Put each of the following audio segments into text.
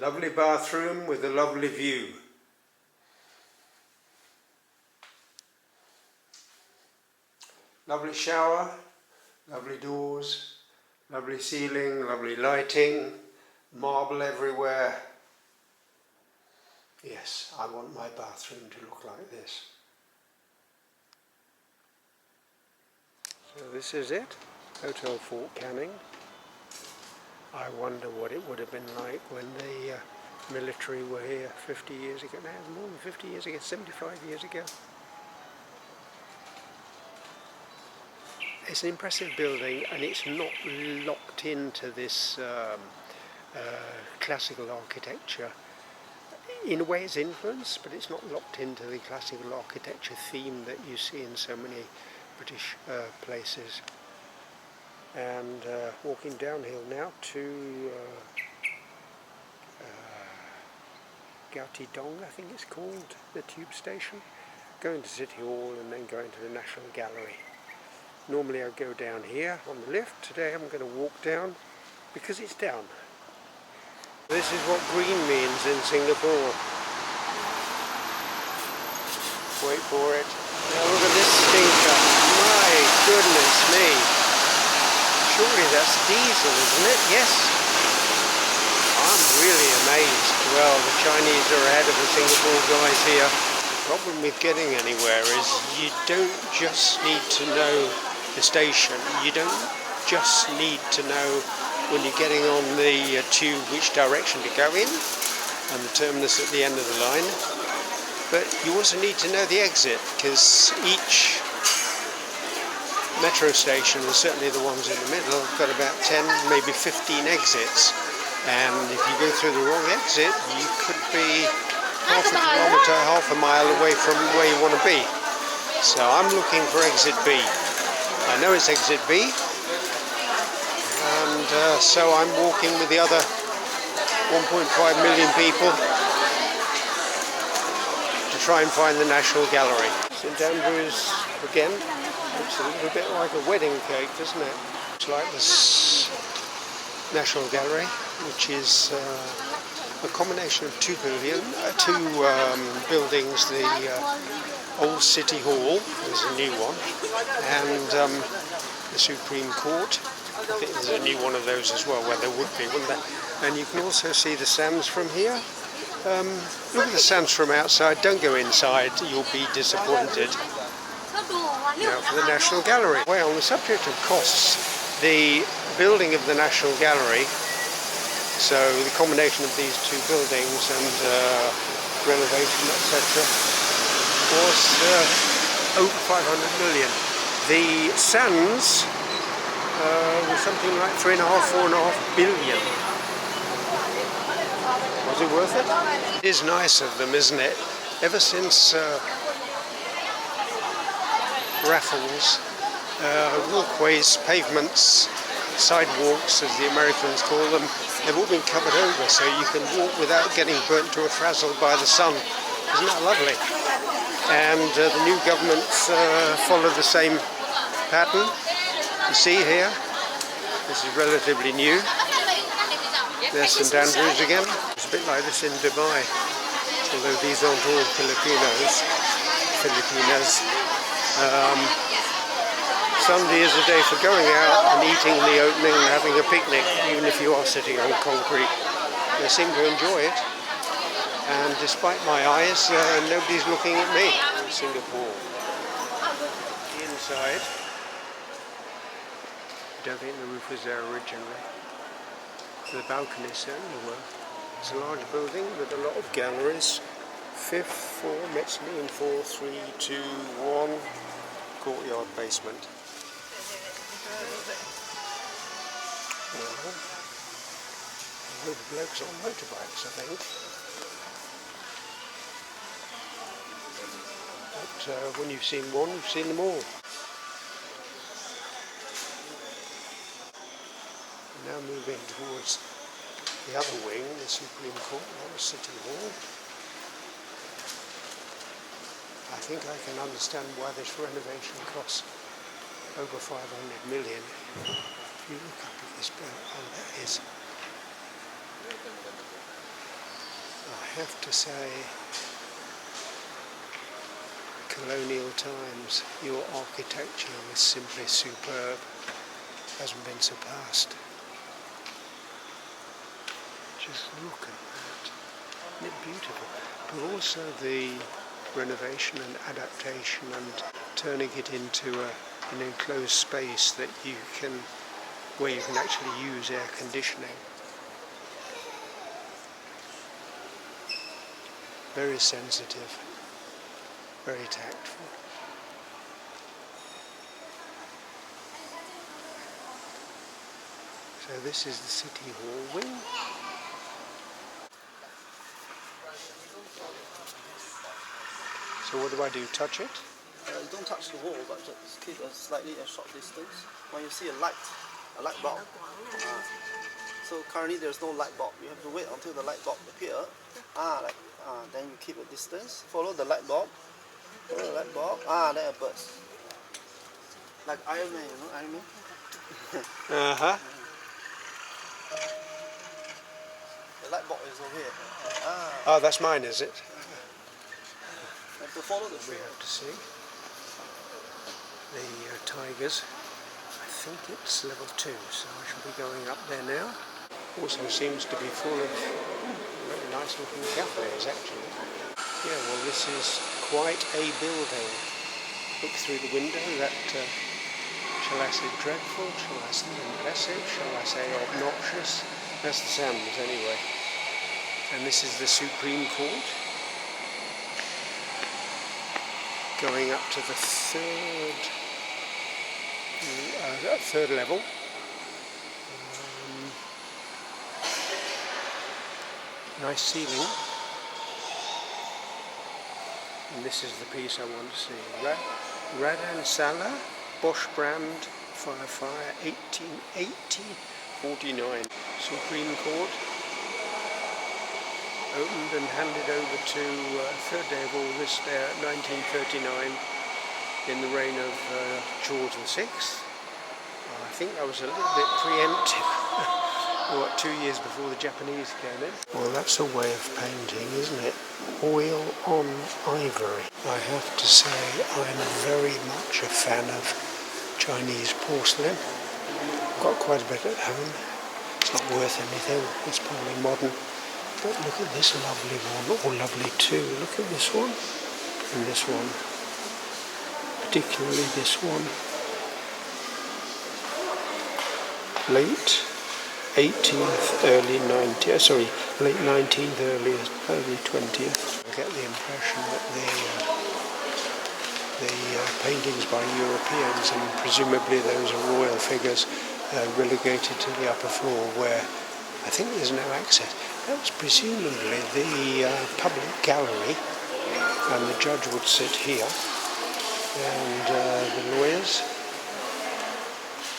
Lovely bathroom with a lovely view. Lovely shower, lovely doors, lovely ceiling, lovely lighting, marble everywhere. Yes, I want my bathroom to look like this. So this is it, Hotel Fort Canning. I wonder what it would have been like when the military were here 50 years ago. No, more than 50 years ago, 75 years ago. It's an impressive building, and it's not locked into this classical architecture. In a way it's influenced, but it's not locked into the classical architecture theme that you see in so many British places. And walking downhill now to Gaotidong, I think it's called, the tube station. Going to City Hall and then going to the National Gallery. Normally I go down here on the lift. Today I'm going to walk down because it's down. This is what green means in Singapore. Wait for it. Now look at this stinker. My goodness me. Surely that's diesel, isn't it? Yes. I'm really amazed. Well, the Chinese are ahead of the Singapore guys here. The problem with getting anywhere is you don't just need to know the station. You don't just need to know when you're getting on the tube which direction to go in and the terminus at the end of the line, but you also need to know the exit, because each metro station, and certainly the ones in the middle, have got about 10, maybe 15 exits, and if you go through the wrong exit you could be half a kilometre, half a mile away from where you want to be. So I'm looking for exit B. I know it's exit B, and so I'm walking with the other 1.5 million people to try and find the National Gallery. St Andrews again, looks a little bit like a wedding cake, doesn't it? It's like this National Gallery, which is a combination of two buildings, the Old City Hall, there's a new one, and the Supreme Court. I think there's a new one of those as well, where there would be, wouldn't there? And you can also see the sands from here. Look at the sands from outside, don't go inside, you'll be disappointed. Now for the National Gallery. Well, on the subject of costs, the building of the National Gallery, so the combination of these two buildings and renovation, etc., was over 500 million. The sands was something like 3.5–4.5 billion. Was it worth it? It is nice of them, isn't it? Ever since Raffles, walkways, pavements, sidewalks, as the Americans call them, they've all been covered over, so you can walk without getting burnt to a frazzle by the sun. Isn't that lovely? And the new governments follow the same pattern. You see here, this is relatively new. There's St Andrews again. It's a bit like this in Dubai, although these aren't all Filipinas. Sunday is a day for going out and eating in the opening and having a picnic, even if you are sitting on concrete. They seem to enjoy it. And despite my eyes, nobody's looking at me in Singapore. The inside, I don't think the roof was there originally. The balconies certainly were. It's a large building with a lot of galleries. 5th floor, mezzanine 4, 3, 2, 1, courtyard basement. Well, a load of blokes on motorbikes, I think. But when you've seen one, you've seen them all. Now moving towards the other wing, the Supreme Court, or City Hall. I think I can understand why this renovation costs over 500 million. If you look up at this building, oh, that is have to say, colonial times, your architecture was simply superb, hasn't been surpassed. Just look at that, isn't it beautiful? But also the renovation and adaptation and turning it into an enclosed space that where you can actually use air conditioning. Very sensitive, very tactful. So this is the City Hall wing. So what do I do? Touch it? Don't touch the wall, but just keep a short distance. When you see a light bulb. So currently there's no light bulb. You have to wait until the light bulb appears. Then you keep a distance. Follow the light bulb. Follow the light bulb. Then a burst. Like Iron Man, you know Iron Man? The light bulb is over here. Oh, that's mine, is it? You have to follow the We have to see the tigers. I think it's level 2, so I shall be going up there now. Also seems to be full of very nice looking cafes actually. Yeah, well this is quite a building. Look through the window, that shall I say dreadful, shall I say impressive, shall I say obnoxious? That's the sounds anyway. And this is the Supreme Court. Going up to the third level. Nice ceiling. And this is the piece I want to see. Radan Sala, Bosch brand, fire 1849. Supreme Court. Opened and handed over to 3rd day of August 1939 in the reign of George VI. I think that was a little bit preemptive. 2 years before the Japanese came in. Well, that's a way of painting, isn't it? Oil on ivory. I have to say I'm very much a fan of Chinese porcelain. I've got quite a bit at home. It's not worth anything. It's probably modern. But look at this lovely one, or lovely too. Look at this one, and this one. Particularly this one. Late 18th, late 19th, early 20th. I get the impression that the paintings by Europeans, and presumably those are royal figures, relegated to the upper floor where I think there's no access. That was presumably the public gallery, and the judge would sit here, and the lawyers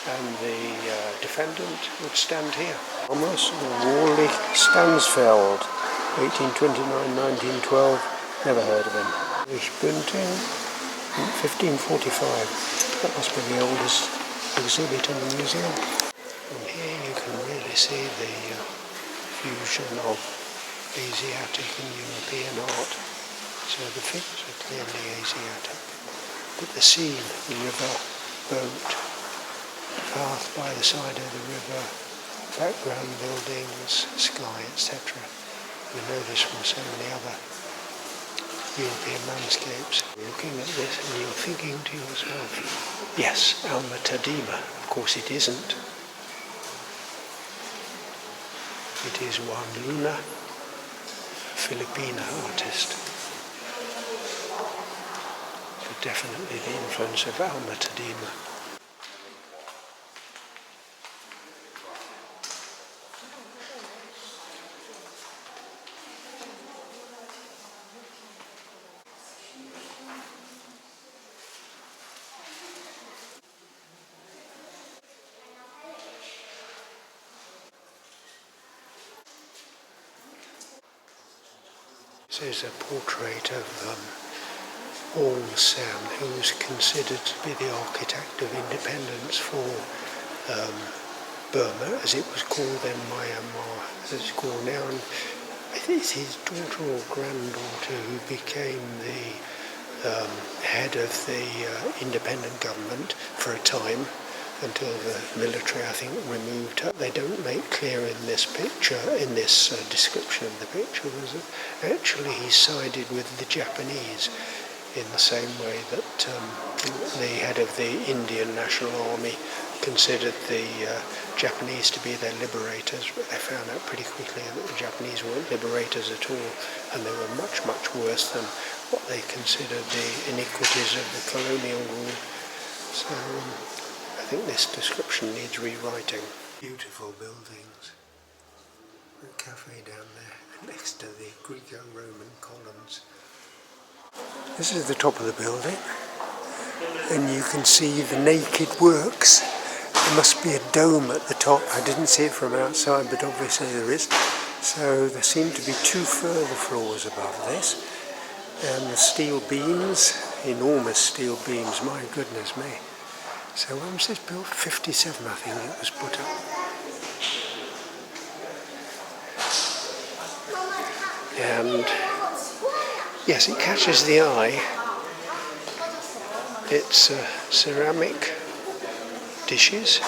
and the defendant would stand here. Thomas Worley Stansfeld, 1829-1912, never heard of him. Bunting, 1545. That must be the oldest exhibit in the museum. And here you can really see the fusion of Asiatic and European art. So the figures are clearly Asiatic. But the scene, the river, boat, path by the side of the river, background buildings, sky, etc. We know this from so many other European landscapes. You're looking at this and you're thinking to yourself, yes, Alma Tadema. Of course it isn't. It is Juan Luna, a Filipina artist. So definitely the influence of Alma Tadema. This is a portrait of Aung San, who was considered to be the architect of independence for Burma, as it was called then, Myanmar, as it's called now. And I think it's his daughter or granddaughter who became the head of the independent government for a time until the military, I think, removed her. They don't make clear in this picture, in this description of the picture, was that actually he sided with the Japanese in the same way that the head of the Indian National Army considered the Japanese to be their liberators, but they found out pretty quickly that the Japanese weren't liberators at all, and they were much, much worse than what they considered the iniquities of the colonial rule. So I think this description needs rewriting. Beautiful buildings. A cafe down there next to the Greco-Roman columns. This is the top of the building, and you can see the naked works. There must be a dome at the top. I didn't see it from outside, but obviously there is. So there seem to be 2 further floors above this. And the steel beams, enormous steel beams, my goodness me. So when was this built? 57, I think it was put up. And yes, it catches the eye. It's ceramic dishes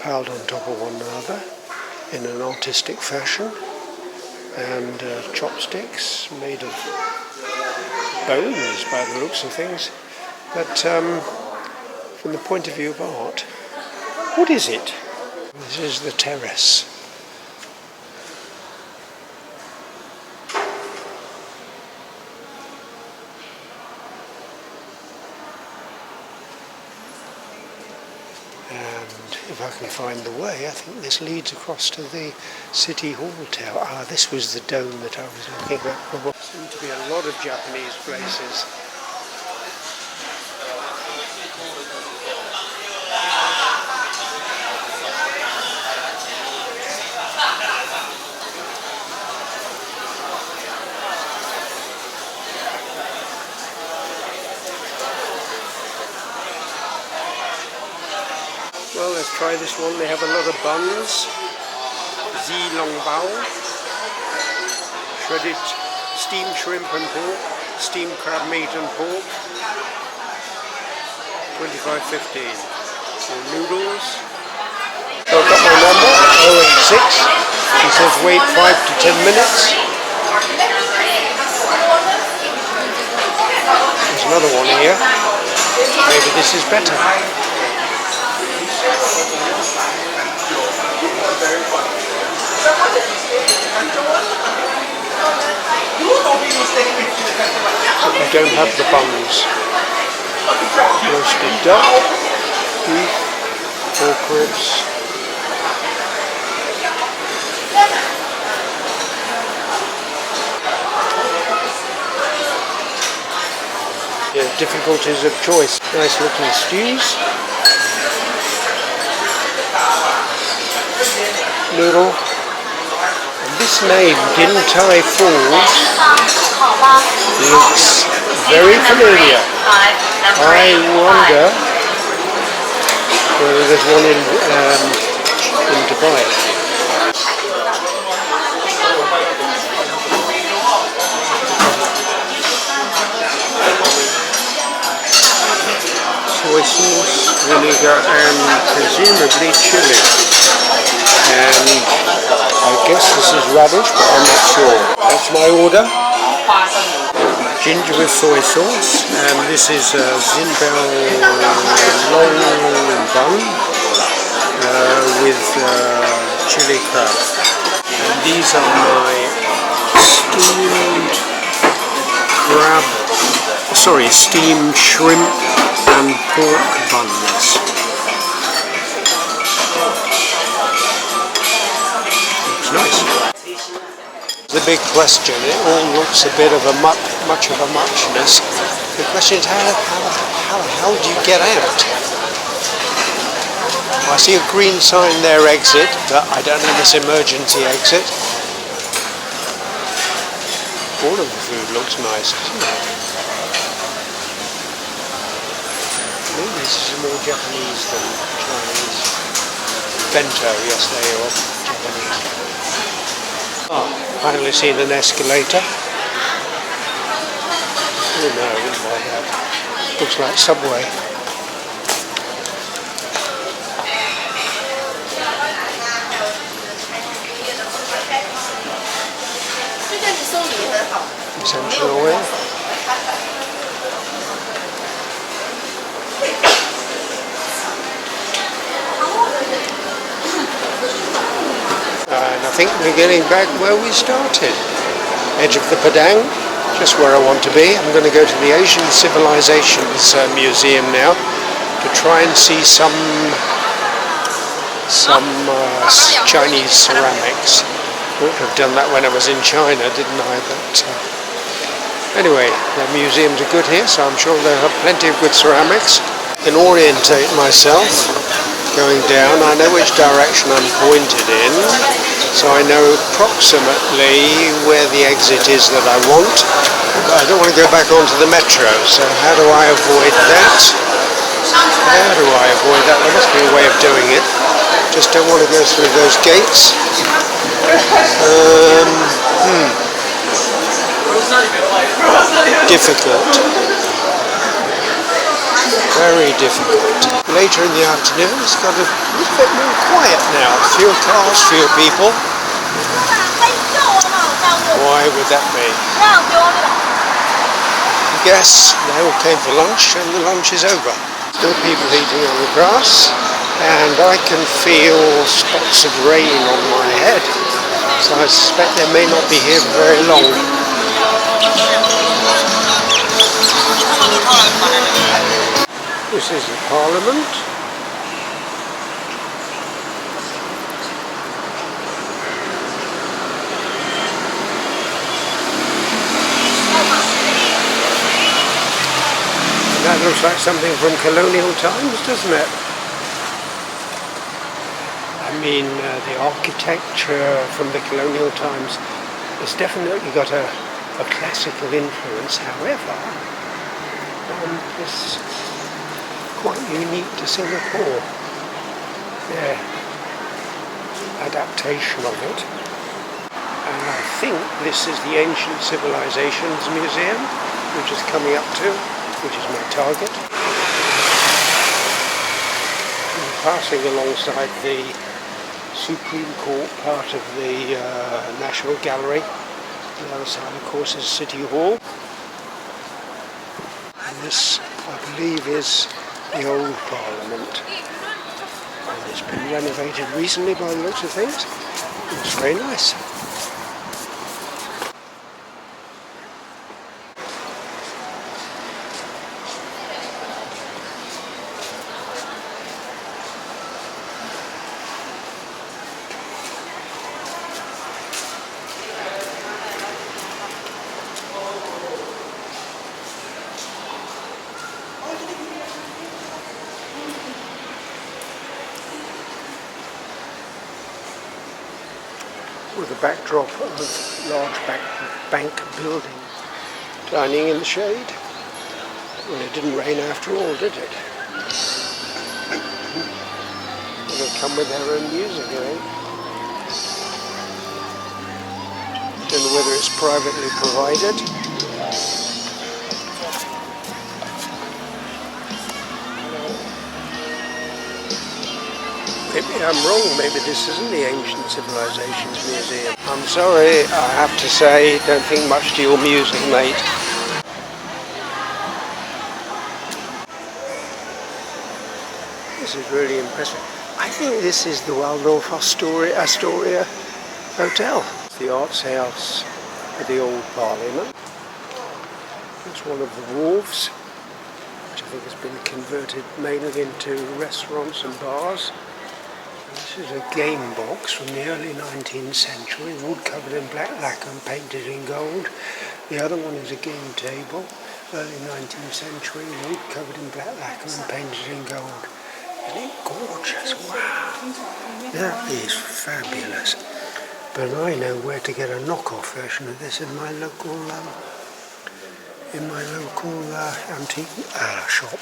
piled on top of one another in an artistic fashion, and chopsticks made of bones by the looks of things. But from the point of view of art, what is it? This is the terrace. And if I can find the way, I think this leads across to the City Hall Tower. Ah, this was the dome that I was looking at. There seem to be a lot of Japanese places. Well, let's try this one. They have a lot of buns. Zilongbao, shredded steamed shrimp and pork, steamed crab meat and pork, 25.15. So noodles. So I've got my number, 086. He says wait 5 to 10 minutes. There's another one here. Maybe this is better. I don't have the buns. Roasted duck, beef, pork ribs. Yeah, difficulties of choice. Nice looking stews. Noodle. And this name, Din Tai Falls, looks very familiar. I wonder whether there's one in Dubai. Soy sauce, vinegar, and presumably chili. And I guess this is radish, but I'm not sure. That's my order. Ginger with soy sauce, and this is Zinbao long bun with chili crab. And these are my steamed shrimp and pork buns. Looks nice. The big question, it all looks a bit of a much of a muchness. The question is how do you get out? I see a green sign there, exit, but I don't know this emergency exit. All of the food looks nice, doesn't it? Maybe this is more Japanese than Chinese. Bento, yes, they are Japanese. Oh, finally seen an escalator. Oh no, I wouldn't buy that. Looks like Subway. Essential oil. And I think we're getting back where we started. Edge of the Padang, just where I want to be. I'm going to go to the Asian Civilizations Museum now to try and see some Chinese ceramics. Would have done that when I was in China, didn't I? But anyway, the museums are good here, so I'm sure they'll have plenty of good ceramics. I can orientate myself going down. I know which direction I'm pointed in, so I know approximately where the exit is that I want. But I don't want to go back onto the metro, so how do I avoid that? How do I avoid that? There must be a way of doing it. Just don't want to go through those gates. Difficult. Very difficult. Later in the afternoon it's got a little bit more quiet now. Fewer cars, fewer people. Why would that be? I guess they all came for lunch and the lunch is over. Still people eating on the grass, and I can feel spots of rain on my head. So I suspect they may not be here for very long. This is the Parliament. That looks like something from colonial times, doesn't it? I mean, the architecture from the colonial times has definitely got a classical influence. However, it's quite unique to Singapore, their adaptation of it. And I think this is the Ancient Civilizations Museum, which is coming up to, which is my target. I'm passing alongside the Supreme Court, part of the National Gallery. The other side, of course, is City Hall. And this, I believe, is the old Parliament. And it's been renovated recently by the looks of things. It's very nice. With a backdrop of large bank building dining in the shade. Well, it didn't rain after all, did it? They'll come with their own music, I think. Don't know whether it's privately provided. Maybe I'm wrong, maybe this isn't the Ancient Civilizations Museum. I'm sorry, I have to say, don't think much to your music, mate. This is really impressive. I think this is the Waldorf Astoria Hotel. It's the Arts House of the old Parliament. It's one of the wharves, which I think has been converted mainly into restaurants and bars. This is a game box from the early 19th century, wood covered in black lacquer and painted in gold. The other one is a game table, early 19th century, wood covered in black lacquer and painted in gold. Isn't it gorgeous? Wow! That is fabulous. But I know where to get a knockoff version of this in my local antique shop.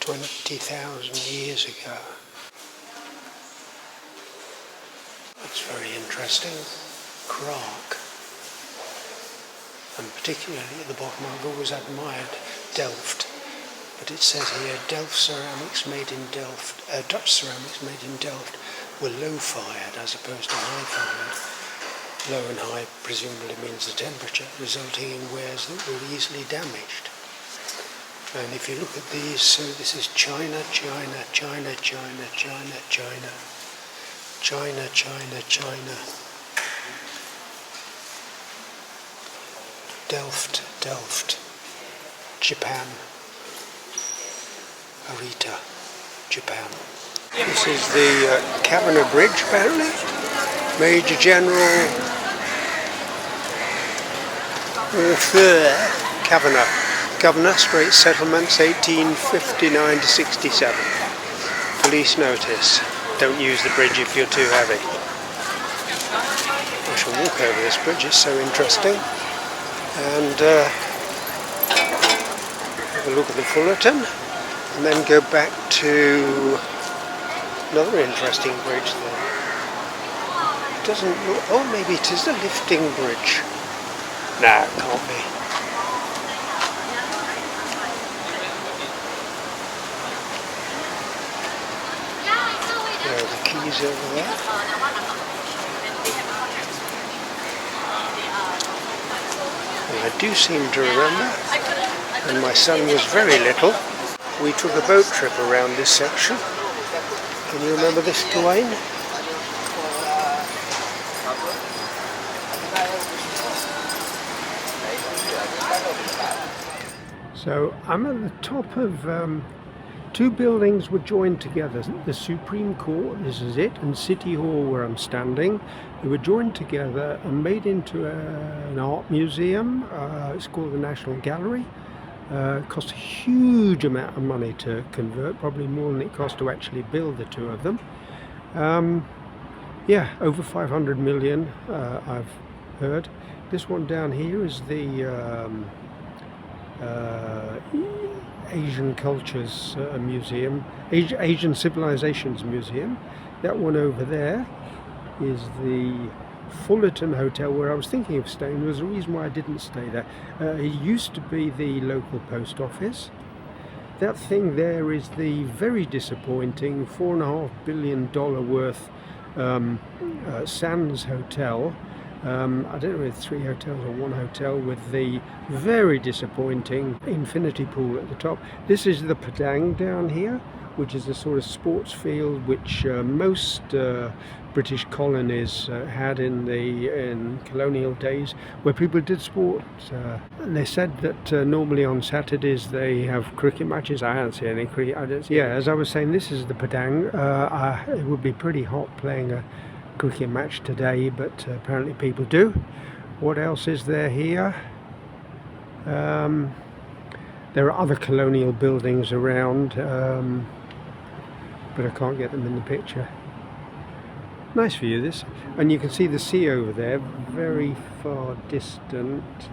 20,000 years ago. It's very interesting. Prague. And particularly at the bottom, I've always admired Delft. But it says here, Delft ceramics made in Delft, Dutch ceramics made in Delft were low-fired as opposed to high-fired. Low and high presumably means the temperature, resulting in wares that were easily damaged. And if you look at these, so this is China, China, China, China, China, China, China, China, China, Delft, Delft, Japan, Arita, Japan. This is the Kavanagh Bridge, apparently. Major General Kavanagh. Governor, Strait Settlements, 1859 to 67. Police notice. Don't use the bridge if you're too heavy. I shall walk over this bridge, it's so interesting. And have a look at the Fullerton. And then go back to another interesting bridge there. It doesn't look, oh maybe it is a lifting bridge. Nah, it can't be. There are the keys over there. And I do seem to remember, when my son was very little, we took a boat trip around this section. Can you remember this, Dwayne? So I'm at the top of two buildings were joined together. The Supreme Court, this is it, and City Hall where I'm standing. They were joined together and made into an art museum. It's called the National Gallery. It cost a huge amount of money to convert, probably more than it cost to actually build the two of them. Yeah, over 500 million, I've heard. This one down here is the Asian Cultures Museum, Asian Civilizations Museum. That one over there is the Fullerton Hotel, where I was thinking of staying. There was a reason why I didn't stay there. It used to be the local post office. That thing there is the very disappointing $4.5 billion worth Sands Hotel. I don't know if it's 3 hotels or 1 hotel, with the very disappointing infinity pool at the top. This is the Padang down here, which is a sort of sports field which most British colonies had in colonial days, where people did sport. They said that normally on Saturdays they have cricket matches. I don't see any cricket. Yeah, as I was saying, this is the Padang. It would be pretty hot playing a cricket match today, but apparently people do. What else is there here? There are other colonial buildings around, but I can't get them in the picture. Nice view, this. And you can see the sea over there, very far distant.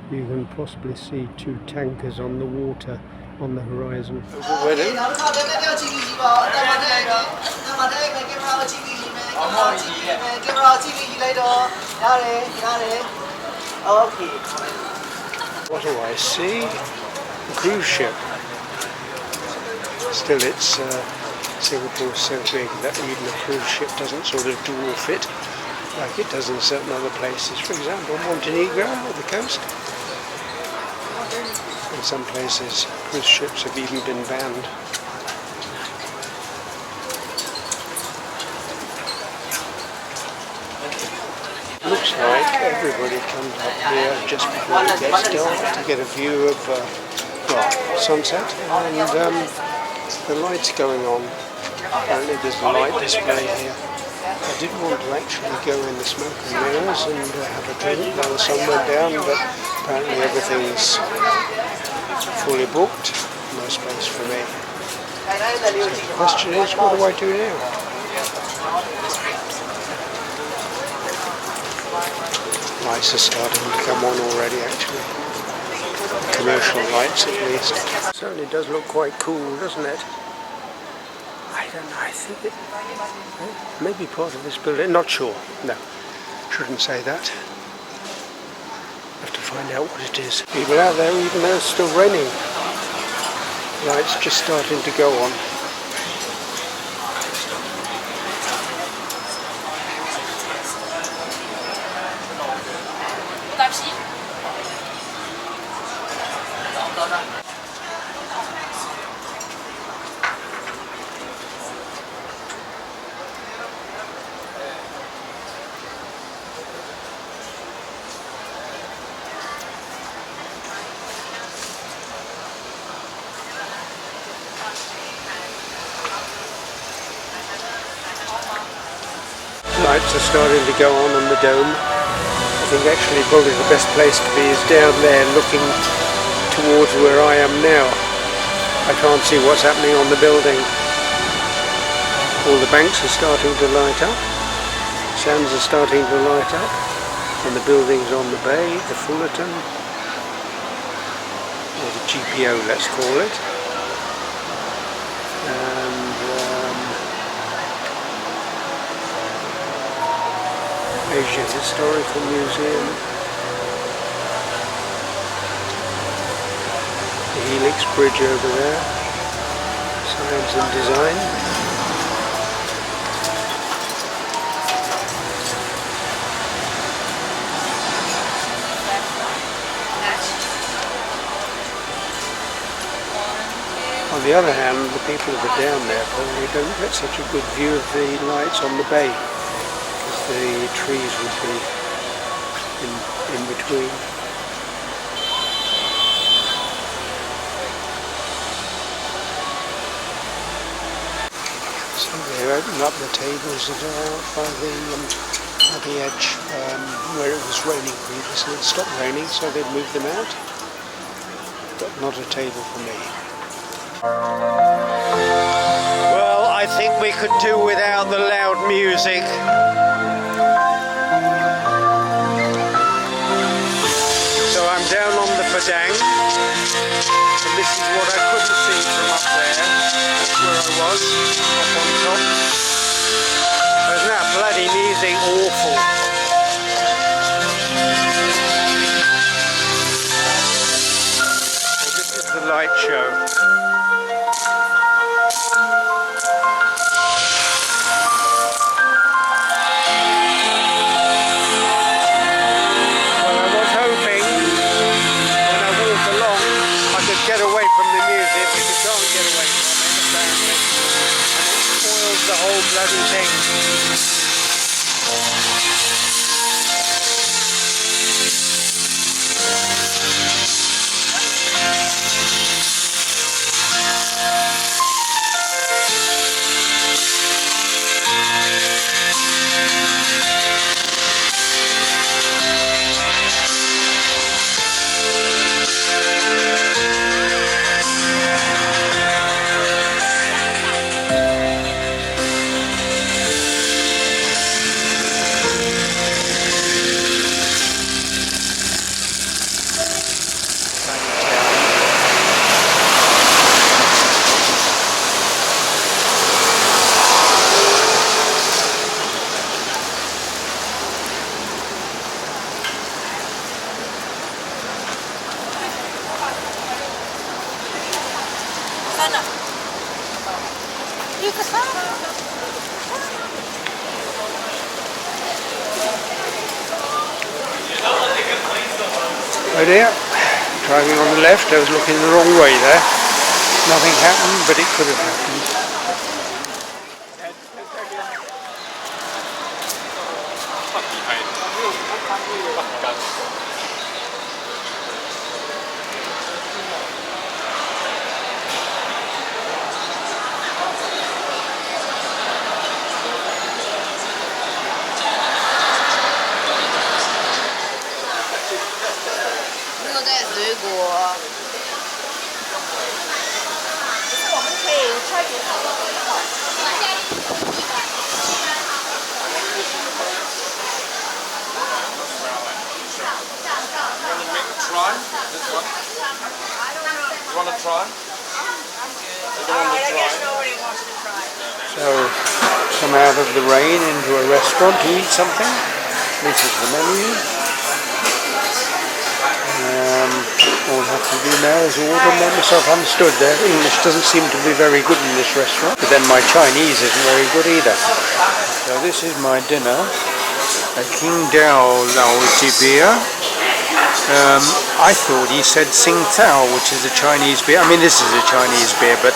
You can possibly see 2 tankers on the water on the horizon. What do I see? A cruise ship. Still, it's Singapore's so big that even a cruise ship doesn't sort of dwarf it like it does in certain other places. For example, Montenegro, or the coast. In some places, cruise ships have even been banned. Looks like everybody comes up here just before it gets dark to get a view of sunset, and the lights going on. Apparently there's a light display here. I did want to actually go in the smoke and mirrors and have a drink while the sun went down, but apparently everything's fully booked. No space for me. So the question is, what do I do now? Lights are starting to come on already, actually. commercial lights at least. Certainly does look quite cool, doesn't it? I don't know, I think it may be part of this building, not sure, no, shouldn't say that. Have to find out what it is. People out there even though it's still raining. Lights just starting to go on. Lights are starting to go on the dome. I think actually probably the best place to be is down there looking towards where I am now. I can't see what's happening on the building. All the banks are starting to light up. Sands are starting to light up. And the buildings on the bay, the Fullerton, or the GPO let's call it. Asian Historical Museum, the Helix Bridge over there, Science and Design. On the other hand, the people that are down there probably don't get such a good view of the lights on the bay. The trees would be in between. So they opened up the tables that are out by the edge where it was raining previously. It stopped raining, so they'd moved them out. But not a table for me. Well, I think we could do without the loud music. Down on the Padang, and this is what I couldn't see from up there. That's where I was, up on top. Isn't that bloody music awful? Well, this is the light show. Get away from the music, but you can't get away from it, apparently. And it spoils the whole bloody thing. Oh dear, driving on the left, I was looking the wrong way there. Nothing happened, but it could have happened. So, come out of the rain into a restaurant to eat something. This is the menu. All I have to do now is order and make myself understood. Their English doesn't seem to be very good in this restaurant, but then my Chinese isn't very good either. So this is my dinner, a Qingdao Lao Ti beer. I thought he said Tsingtao, which is a Chinese beer. I mean, this is a Chinese beer, but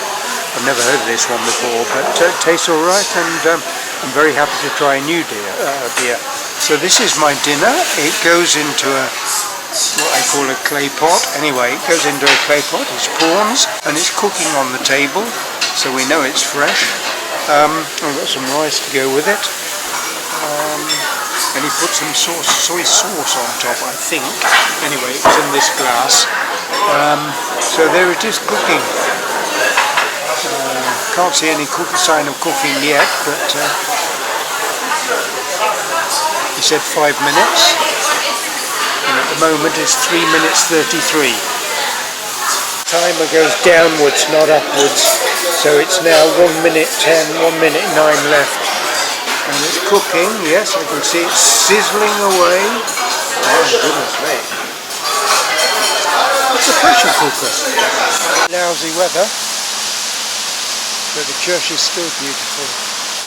I've never heard of this one before. But it tastes all right, and I'm very happy to try a new beer. So this is my dinner. It goes into what I call a clay pot. Anyway, it goes into a clay pot. It's prawns, and it's cooking on the table, so we know it's fresh. I've got some rice to go with it. And he put some soy sauce on top, I think. Anyway, it's in this glass. So there it is, cooking. Can't see any sign of cooking yet, but he said 5 minutes. And at the moment it's 3 minutes 33. Timer goes downwards, not upwards. So it's now 1 minute 10, 1 minute 9 left. And it's cooking, yes, I can see it's sizzling away. Oh, goodness me. It's a pressure cooker. Lousy weather, but the church is still beautiful.